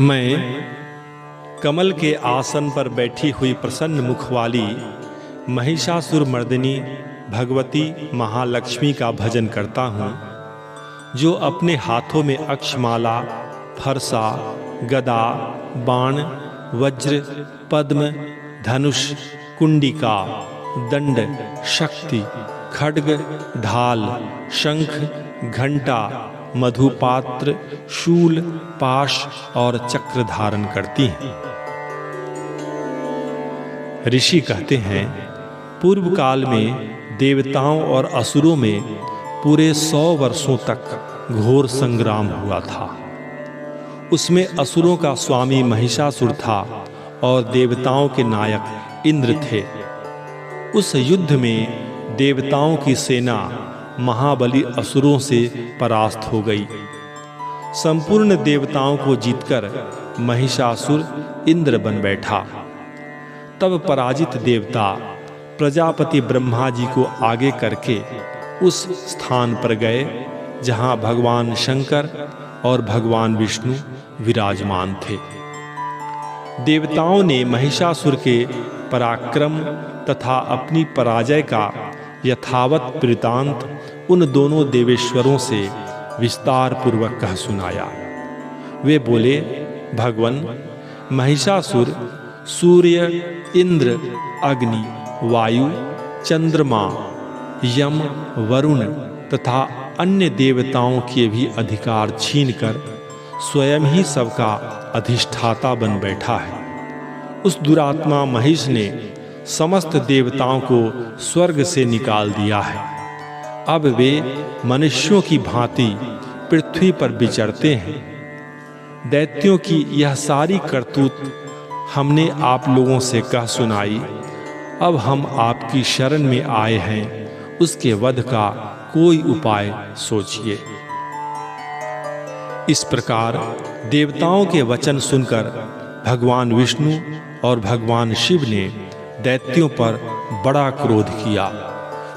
मैं कमल के आसन पर बैठी हुई प्रसन्न मुख वाली महिषासुर मर्दिनी भगवती महालक्ष्मी का भजन करता हूँ, जो अपने हाथों में अक्षमाला, फरसा, गदा, बाण, वज्र, पद्म, धनुष, कुंडिका, दंड, शक्ति, खड्ग, ढाल, शंख, घंटा, मधुपात्र, शूल, पाश और चक्र धारण करती हैं। ऋषि कहते हैं, पूर्व काल में देवताओं और असुरों में पूरे 100 वर्षों तक घोर संग्राम हुआ था। उसमें असुरों का स्वामी महिषासुर था और देवताओं के नायक इंद्र थे। उस युद्ध में देवताओं की सेना महाबली असुरों से परास्त हो गई। संपूर्ण देवताओं को जीतकर महिषासुर इंद्र बन बैठा। तब पराजित देवता प्रजापति ब्रह्मा जी को आगे करके उस स्थान पर गए जहां भगवान शंकर और भगवान विष्णु विराजमान थे। देवताओं ने महिषासुर के पराक्रम तथा अपनी पराजय का यथावत वृत्तांत उन दोनों देवेश्वरों से विस्तार पूर्वक कह सुनाया। वे बोले, भगवन, महिषासुर सूर्य, इंद्र, अग्नि, वायु, चंद्रमा, यम, वरुण तथा अन्य देवताओं के भी अधिकार छीनकर स्वयं ही सबका अधिष्ठाता बन बैठा है। उस दुरात्मा महिष ने समस्त देवताओं को स्वर्ग से निकाल दिया है। अब वे मनुष्यों की भांति पृथ्वी पर विचरते हैं। दैत्यों की यह सारी करतूत हमने आप लोगों से कह सुनाई। अब हम आपकी शरण में आए हैं, उसके वध का कोई उपाय सोचिए। इस प्रकार देवताओं के वचन सुनकर भगवान विष्णु और भगवान शिव ने दैत्यों पर बड़ा क्रोध किया।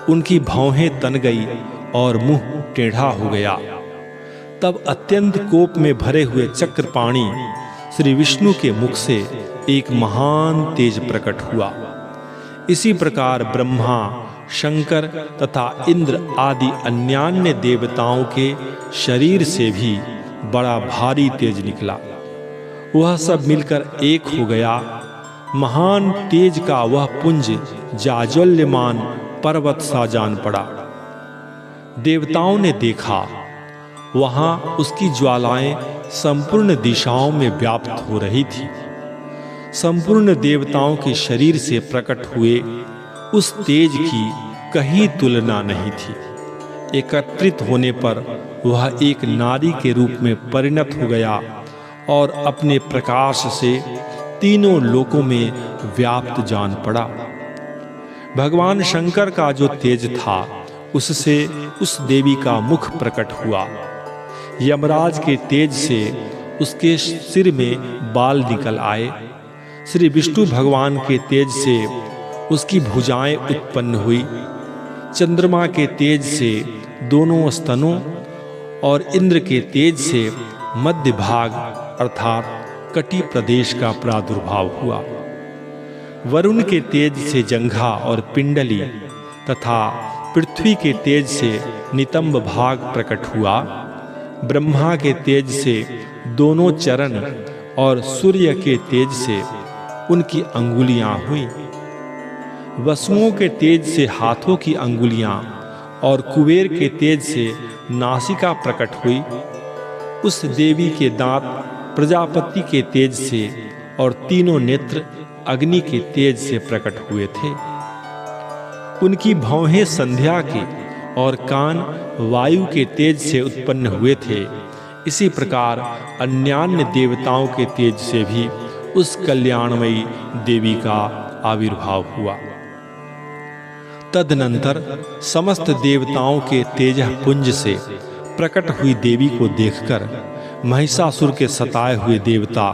उनकी भौहें तन गई और मुंह टेढ़ा हो गया। तब अत्यंत कोप में भरे हुए चक्रपाणी श्री विष्णु के मुख से एक महान तेज प्रकट हुआ। इसी प्रकार ब्रह्मा, शंकर तथा इंद्र आदि अन्यान्य देवताओं के शरीर से भी बड़ा भारी तेज निकला। वह सब मिलकर एक हो गया। महान तेज का वह पुंज जाज्वल्यमान पर्वत सा जान पड़ा। देवताओं ने देखा, वहां उसकी ज्वालाएं संपूर्ण दिशाओं में व्याप्त हो रही थी। संपूर्ण देवताओं के शरीर से प्रकट हुए उस तेज की कहीं तुलना नहीं थी। एकत्रित होने पर वह एक नारी के रूप में परिणत हो गया और अपने प्रकाश से तीनों लोकों में व्याप्त जान पड़ा। भगवान शंकर का जो तेज था, उससे उस देवी का मुख प्रकट हुआ। यमराज के तेज से उसके सिर में बाल निकल आए। श्री विष्णु भगवान के तेज से उसकी भुजाएं उत्पन्न हुई। चंद्रमा के तेज से दोनों स्तनों और इंद्र के तेज से मध्य भाग अर्थात कटी प्रदेश का प्रादुर्भाव हुआ। वरुण के तेज से जंघा और पिंडली तथा पृथ्वी के तेज से नितंब भाग प्रकट हुआ। ब्रह्मा के तेज से दोनों चरण और सूर्य के तेज से उनकी अंगुलियां हुई। वसुओं के तेज से हाथों की अंगुलियां और कुबेर के तेज से नासिका प्रकट हुई। उस देवी के दांत प्रजापति के तेज से और तीनों नेत्र अग्नि के तेज से प्रकट हुए थे। उनकी भौहें संध्या के और कान वायु के तेज से उत्पन्न हुए थे। इसी प्रकार अन्यान्य देवताओं के तेज से भी उस कल्याणमयी देवी का आविर्भाव हुआ। तदनंतर समस्त देवताओं के तेजः पुंज से प्रकट हुई देवी को देखकर महिषासुर के सताए हुए देवता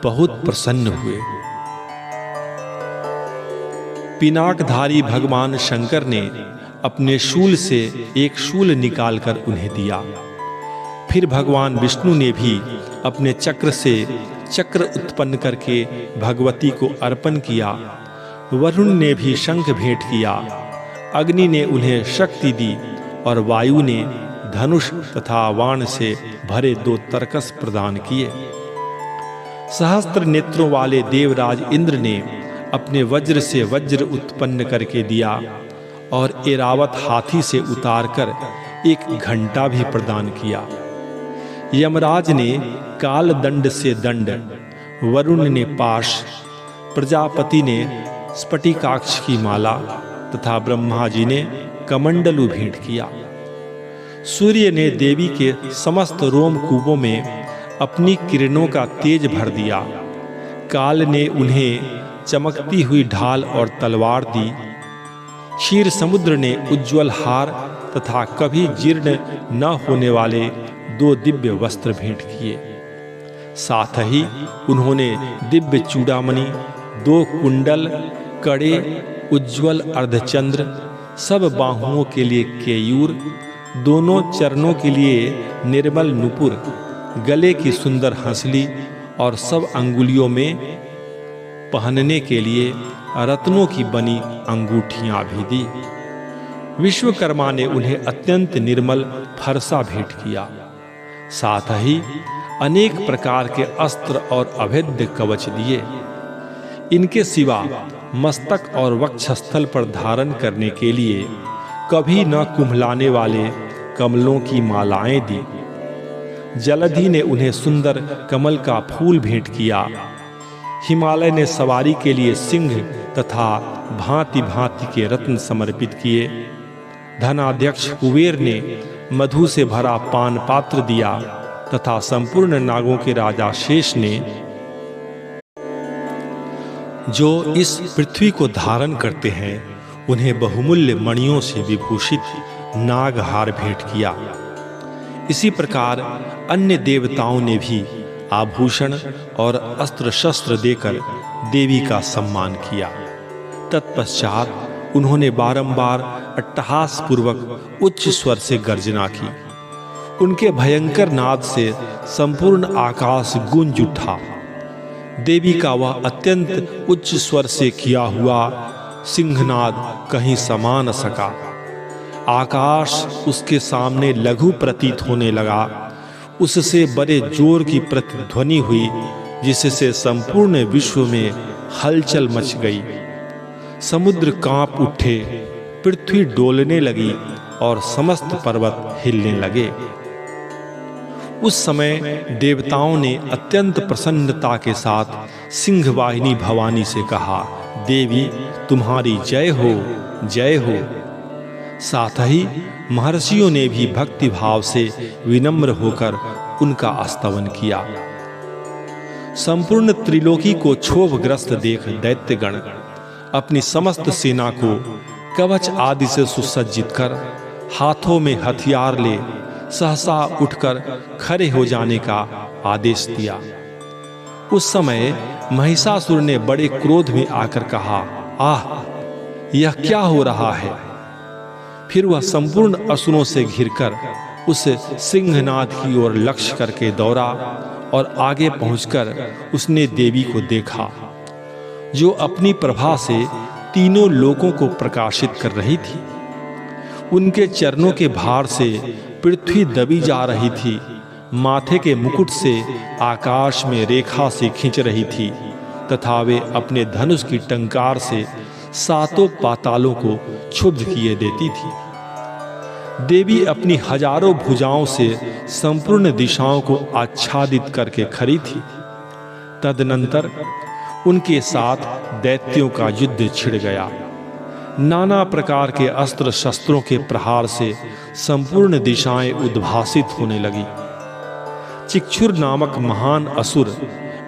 बहुत प्रसन्न हुए। पिनाकधारी भगवान शंकर ने अपने शूल से एक शूल निकालकर उन्हें दिया। फिर भगवान विष्णु ने भी अपने चक्र से चक्र उत्पन्न करके भगवती को अर्पण किया। वरुण ने भी शंख भेंट किया, अग्नि ने उन्हें शक्ति दी और वायु ने धनुष तथा बाण से भरे 2 तरकस प्रदान किए। सहस्त्र नेत्रों वाले देवराज इंद्र ने अपने वज्र से वज्र उत्पन्न करके दिया और ऐरावत हाथी से उतारकर एक घंटा भी प्रदान किया। यमराज ने काल दंड से दंड, वरुण ने पाश, प्रजापति ने स्फटिकाक्ष की माला तथा ब्रह्मा जी ने कमंडलू भेंट किया। सूर्य ने देवी के समस्त रोमकूपों में अपनी किरणों का तेज भर दिया। काल ने उन्हें चमकती हुई ढाल और तलवार दी। क्षीर समुद्र ने उज्ज्वल हार तथा कभी जीर्ण न होने वाले 2 दिव्य वस्त्र भेंट किए। साथ ही उन्होंने दिव्य चूड़ामणि, 2 कुंडल, कड़े, उज्ज्वल अर्धचंद्र, सब बाहुओं के लिए केयूर, दोनों चरणों के लिए निर्मल नुपुर, गले की सुंदर हंसली और सब अंगुलियों में पहनने के लिए रत्नों की बनी अंगूठियां भी दी। विश्वकर्मा ने उन्हें अत्यंत निर्मल फरसा भेंट किया। साथ ही अनेक प्रकार के अस्त्र और अभेद्य कवच दिए। इनके सिवा मस्तक और वक्षस्थल पर धारण करने के लिए कभी न कुम्हलाने वाले कमलों की मालाएं दी। जलधि ने उन्हें सुंदर कमल का फूल भेंट किया। हिमालय ने सवारी के लिए सिंह तथा भांति भांति के रत्न समर्पित किए। धनाध्यक्ष कुबेर ने मधु से भरा पान पात्र दिया तथा संपूर्ण नागों के राजा शेष ने, जो इस पृथ्वी को धारण करते हैं, उन्हें बहुमूल्य मणियों से विभूषित नागहार भेंट किया। इसी प्रकार अन्य देवताओं ने भी आभूषण और अस्त्र शस्त्र देकर देवी का सम्मान किया। तत्पश्चात उन्होंने बारंबार अट्टहास पूर्वक उच्च स्वर से गर्जना की। उनके भयंकर नाद से संपूर्ण आकाश गूंज उठा। देवी का वह अत्यंत उच्च स्वर से किया हुआ सिंहनाद कहीं समा न सका। आकाश उसके सामने लघु प्रतीत होने लगा। उससे बड़े जोर की प्रतिध्वनि हुई, जिससे संपूर्ण विश्व में हलचल मच गई। समुद्र कांप उठे, पृथ्वी डोलने लगी और समस्त पर्वत हिलने लगे। उस समय देवताओं ने अत्यंत प्रसन्नता के साथ सिंहवाहिनी भवानी से कहा, देवी तुम्हारी जय हो, जय हो। साथ ही महर्षियों ने भी भक्ति भाव से विनम्र होकर उनका स्तवन किया। संपूर्ण त्रिलोकी को क्षोभग्रस्त देख दैत्यगण अपनी समस्त सेना को कवच आदि से सुसज्जित कर हाथों में हथियार ले सहसा उठकर खड़े हो जाने का आदेश दिया। उस समय महिषासुर ने बड़े क्रोध में आकर कहा, आह, यह क्या हो रहा है? फिर वह संपूर्ण असुरों से घिरकर उस सिंहनाद की ओर लक्ष्य करके दौड़ा और आगे पहुंचकर उसने देवी को देखा, जो अपनी प्रभा से तीनों लोकों को प्रकाशित कर रही थी। उनके चरणों के भार से पृथ्वी दबी जा रही थी। माथे के मुकुट से आकाश में रेखा से खींच रही थी तथा वे अपने धनुष की टंकार से सातों पातालों को क्षुब्ध किए देती थी। देवी अपनी हजारों भुजाओं से संपूर्ण दिशाओं को आच्छादित करके खड़ी थी। तदनंतर उनके साथ दैत्यों का युद्ध छिड़ गया। नाना प्रकार के अस्त्र शस्त्रों के प्रहार से संपूर्ण दिशाएं उद्भासित होने लगी। चिक्षुर नामक महान असुर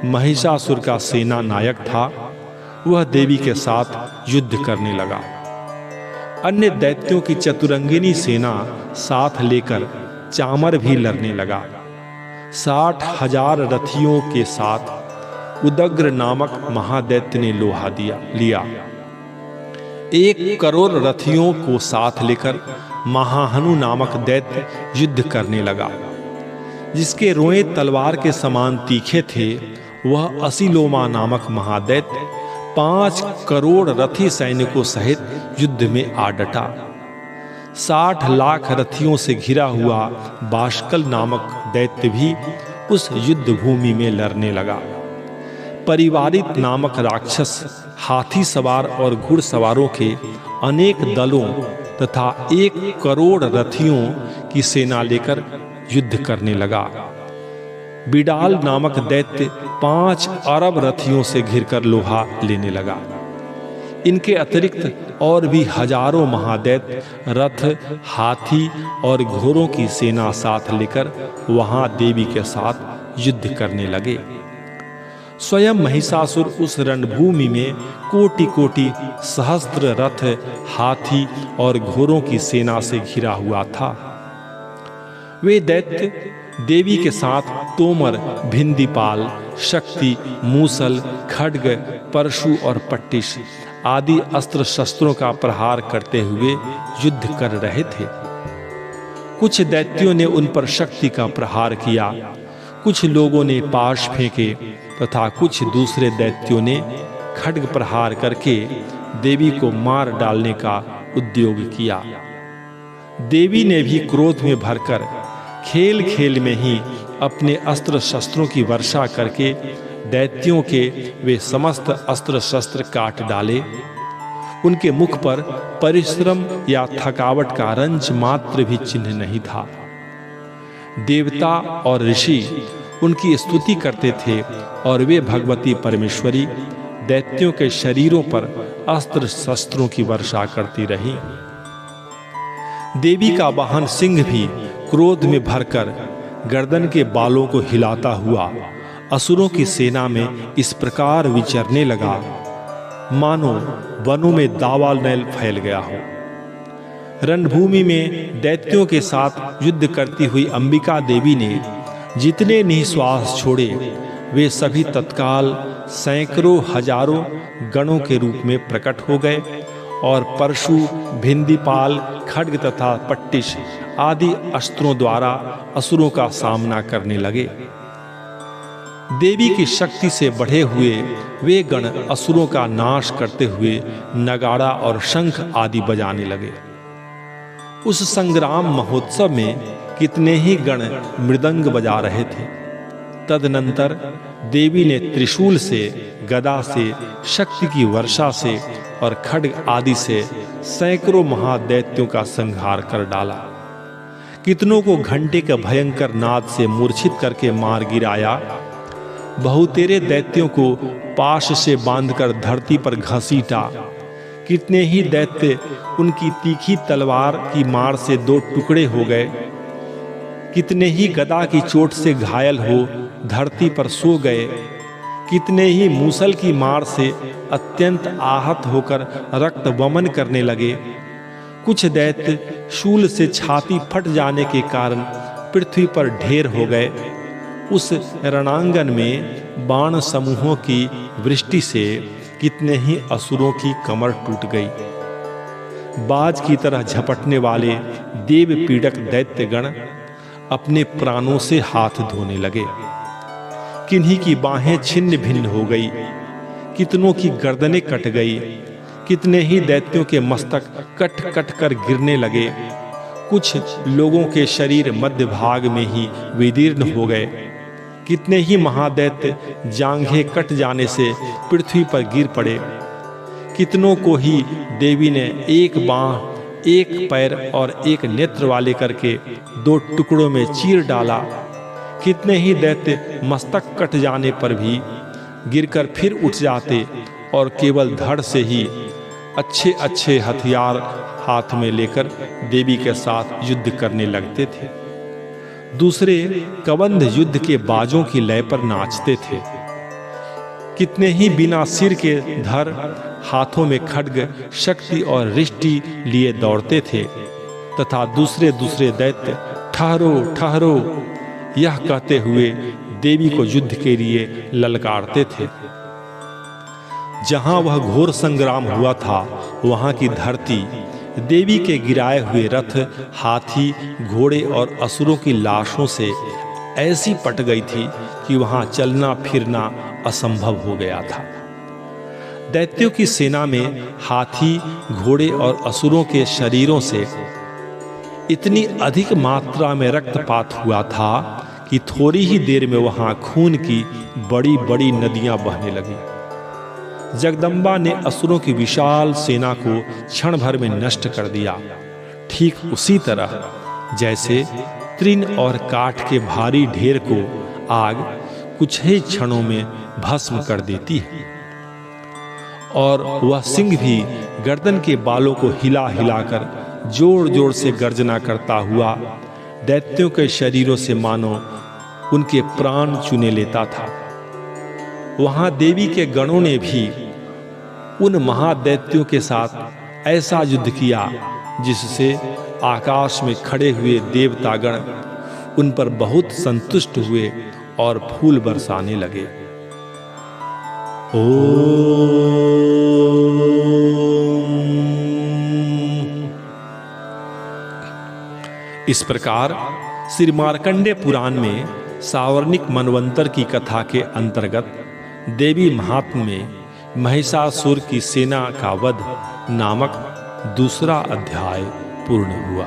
महिषासुर का सेना नायक था। वह देवी के साथ युद्ध करने लगा। अन्य दैत्यों की चतुरंगिनी सेना साथ लेकर चामर भी लड़ने लगा। 60,000 रथियों के साथ उदग्र नामक महादैत्य ने लोहा लिया। 1 करोड़ रथियों को साथ लेकर महाहनु नामक दैत्य युद्ध करने लगा। जिसके रोए तलवार के समान तीखे थे, वह असीलोमा नामक महादैत्य 5 करोड़ रथी सैनिकों सहित युद्ध में आ डटा। 60 लाख रथियों से घिरा हुआ बाष्कल नामक दैत्य भी उस युद्ध भूमि में लड़ने लगा। परिवारित नामक राक्षस हाथी सवार और घुड़सवारों के अनेक दलों तथा 1 करोड़ रथियों की सेना लेकर युद्ध करने लगा। बिडाल नामक दैत्य 5 अरब रथियों से घिरकर लोहा लेने लगा। इनके अतिरिक्त और भी हजारों महादैत्य रथ, हाथी और घोड़ों की सेना साथ लेकर वहां देवी के साथ युद्ध करने लगे। स्वयं महिषासुर उस रणभूमि में कोटि-कोटि सहस्त्र रथ, हाथी और घोड़ों की सेना से घिरा हुआ था। वे दैत्य देवी के साथ तोमर, भिंदीपाल, शक्ति, मूसल, खड्ग, परशु और पट्टिश आदि अस्त्र शस्त्रों का प्रहार करते हुए युद्ध कर रहे थे। कुछ दैत्यों ने उन पर शक्ति का प्रहार किया, कुछ लोगों ने पाश फेंके तथा कुछ दूसरे दैत्यों ने खड्ग प्रहार करके देवी को मार डालने का उद्योग किया। देवी ने भी क्रोध में भरकर खेल खेल में ही अपने अस्त्र शस्त्रों की वर्षा करके दैत्यों के वे समस्त अस्त्र शस्त्र काट डाले। उनके मुख पर परिश्रम या थकावट का रंज मात्र भी चिन्ह नहीं था। देवता और ऋषि उनकी स्तुति करते थे और वे भगवती परमेश्वरी दैत्यों के शरीरों पर अस्त्र शस्त्रों की वर्षा करती रही। देवी का वाहन सिंह भी क्रोध में भरकर गर्दन के बालों को हिलाता हुआ असुरों की सेना में इस प्रकार विचरने लगा, मानो वनों में दावानल फैल गया हो। रणभूमि में दैत्यों के साथ युद्ध करती हुई अंबिका देवी ने जितने निःश्वास छोड़े, वे सभी तत्काल सैकड़ों हजारों गणों के रूप में प्रकट हो गए और परशु, भिंदीपाल, खड्ग तथा पट्टिश आदि अस्त्रों द्वारा असुरों का सामना करने लगे। देवी की शक्ति से बढ़े हुए वे गण असुरों का नाश करते हुए नगाड़ा और शंख आदि बजाने लगे। उस संग्राम महोत्सव में कितने ही गण मृदंग बजा रहे थे। तदनंतर देवी ने त्रिशूल से, गदा से, शक्ति की वर्षा से और खड्ग आदि से सैकड़ों महादैत्यों का संहार कर डाला। कितनों को घंटे के भयंकर नाद से मूर्छित करके मार गिराया। बहुतेरे दैत्यों को पाश से बांधकर धरती पर घसीटा। कितने ही दैत्य उनकी तीखी तलवार की मार से 2 टुकड़े हो गए। कितने ही गदा की चोट से घायल हो धरती पर सो गए। कितने ही मूसल की मार से अत्यंत आहत होकर रक्त वमन करने लगे। कुछ दैत्य शूल से छाती फट जाने के कारण पृथ्वी पर ढेर हो गए। उस रणांगन में बाण समूहों की वृष्टि से कितने ही असुरों की कमर टूट गई। बाज की तरह झपटने वाले देव पीड़क दैत्यगण अपने प्राणों से हाथ धोने लगे। किन्हीं की बाहें छिन्न भिन्न हो गई, कितनों की गर्दनें कट गई। कितने ही दैत्यों के मस्तक कट कट कर गिरने लगे। कुछ लोगों के शरीर मध्य भाग में ही विदीर्ण हो गए। कितने ही महादैत्य जांघें कट जाने से पृथ्वी पर गिर पड़े। कितनों को ही देवी ने 1 बांह, 1 पैर और 1 नेत्र वाले करके 2 टुकड़ों में चीर डाला। कितने ही दैत्य मस्तक कट जाने पर भी गिरकर फिर उठ जाते और केवल धड़ से ही अच्छे अच्छे हथियार हाथ में लेकर देवी के साथ युद्ध करने लगते थे। दूसरे कबंध युद्ध के बाजों की लय पर नाचते थे। कितने ही बिना सिर के धर हाथों में खड्ग, शक्ति और रिष्टि लिए दौड़ते थे तथा दूसरे दूसरे दैत्य ठहरो ठहरो यह कहते हुए देवी को युद्ध के लिए ललकारते थे। जहां वह घोर संग्राम हुआ था, वहां की धरती देवी के गिराए हुए रथ, हाथी, घोड़े और असुरों की लाशों से ऐसी पट गई थी कि वहां चलना फिरना असंभव हो गया था। दैत्यों की सेना में हाथी, घोड़े और असुरों के शरीरों से इतनी अधिक मात्रा में रक्तपात हुआ था कि थोड़ी ही देर में वहां खून की बड़ी बड़ी नदियां बहने लगीं। जगदम्बा ने असुरों की विशाल सेना को क्षण भर में नष्ट कर दिया, ठीक उसी तरह जैसे तृण और काठ के भारी ढेर को आग कुछ ही क्षणों में भस्म कर देती है। और वह सिंह भी गर्दन के बालों को हिला हिलाकर जोर जोर से गर्जना करता हुआ दैत्यों के शरीरों से मानो उनके प्राण चुने लेता था। वहां देवी के गणों ने भी उन महादैत्यों के साथ ऐसा युद्ध किया जिससे आकाश में खड़े हुए देवतागण उन पर बहुत संतुष्ट हुए और फूल बरसाने लगे। इस प्रकार श्री मार्कंडेय पुराण में सावर्णिक मनवंतर की कथा के अंतर्गत देवी महात्म्य में महिषासुर की सेना का वध नामक दूसरा अध्याय पूर्ण हुआ।